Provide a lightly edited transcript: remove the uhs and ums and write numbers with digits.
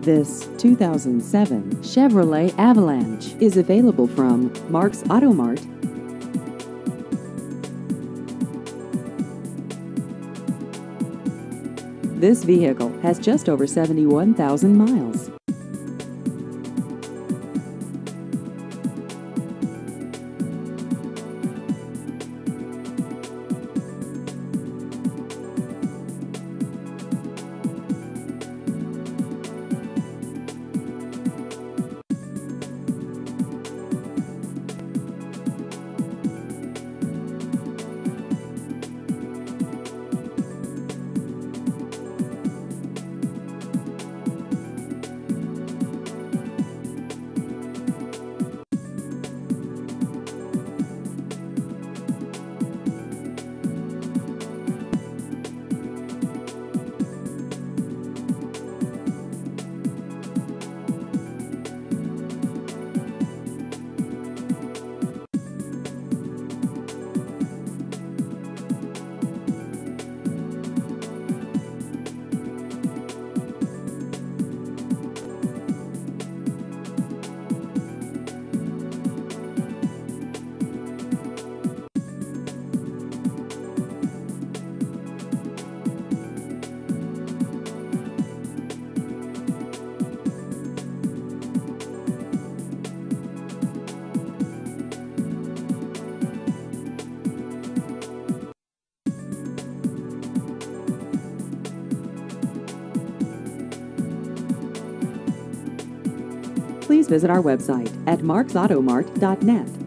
This 2007 Chevrolet Avalanche is available from Mark's Auto Mart. This vehicle has just over 71,000 miles. Please visit our website at marksautomart.net.